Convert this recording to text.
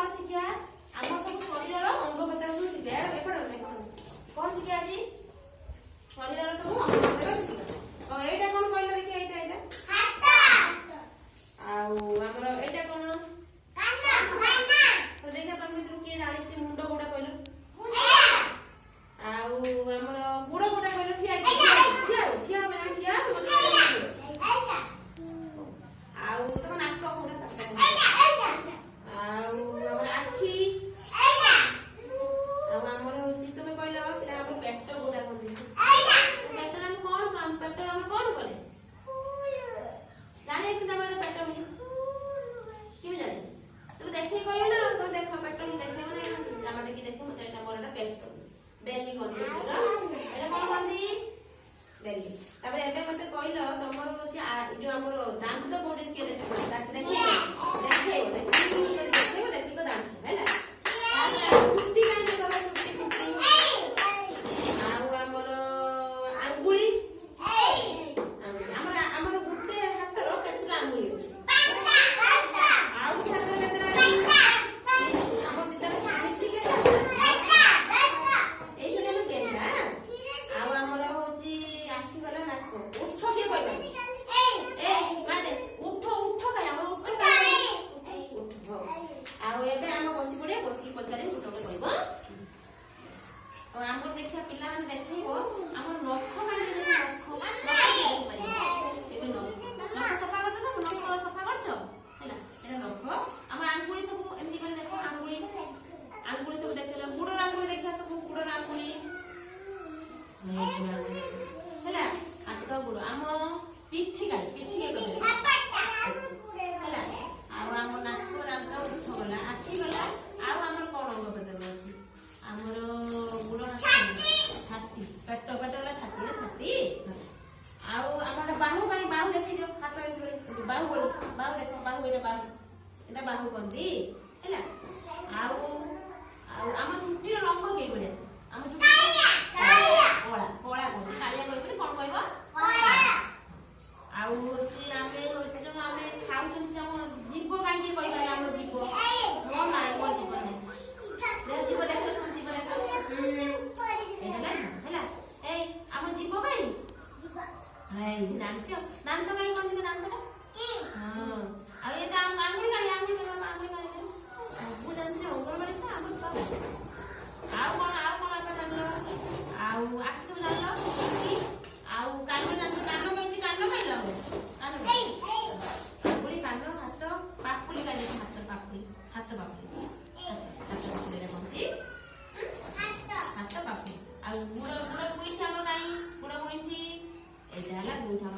कौन शिखिया आम सब शरीर अंग प्रत्यंग सब शिखिया एपट कौन शिखिया आज शरीर सब अंग प्रत्यंग शिखिया तो एटा कौन कहला देखि एटा एटा हाथ आमर एटा कौन कान तो देखा तुम मित्र किए जानी मुंड कोटा कहलो आमर गुड़ कोटा कहलो ठिया ठिया ठिया बना ठिया तुम नाक कोटा सकता आमर आखि आमर होची तुम कहलो आमर पेट कोटा कोन पेट हम कोन काम पेट हम कोन करे जाने कि तमर पेट में कि जाने तुम देखि कहयो ना तुम देखो पेट में देखो ना जामाटे की देखो मते एटा मोरटा पेट बेली कोन एटा कोन कोंदी बेली तबे एबे मते कहलो तमर होची जो हमर दांत कोडी के देखो दांत देखि देखि को दांत हैला टुट्टी काई तबे टुट्टी हमर आंगुली हमर गुटे हाथ रो केतरा आंगुली अछि आउ हाथ रो केतरा हमर दिता मिसी के ए जने हम केना आउ हमर होची आखि गला नाक उठ के कहबा ए माने उठ उठ काई हमर उठ उठ आउ एबे हम बसी पड़े बसी पचारे उठ के कहबा और हमर देखिया पिला माने देखैबो हमर नख माने नख एबे नख सफा करछ सब नख सफा करछ हैला एना नख हम आंगुली सब एमती करे देखो आंगुली आंगुली सब देखला गुडर आंगुली देखिया सब गुडर आंगुली हैला हाथ गुड हम पिठी के हैला आउ हम नाक रास्ता उठ गला आखि गला आउ हमर कोन अंग बदल अछि हमर गुड छाती पेट वाला छाती आउ हमर बाहु देखि दियो हाथ एमती बाहु देखो बाहु एटा बाहु कोंदी हैला आउ हमर चुट्टी रंग के बडे हमर चुट्टी कोला कोन कालिया कहबे कोन कहबो आउ होची आमे होची जो आमे खाउछन जे हम जीव कांगे कहबा हम जीव मो नाय को जीव नै जीव देखो जीव देखो एला हैला ए हम जीव काई हाय नाम तो काई कोन नाम तो हां आ ये तो आंगुली काई सब जानते ओकर बारे तो हम सब आउ कोन आपा जानलो आउ आख सब जानलो आउ कान जानलो कान कहलो आंगुली कान हाथ पापुली काई हाथ पापुली रे कोंती हाथ पापुली आ गुड़ गुइठा हम काई गुड़ गुइठी एटा हला गुइठा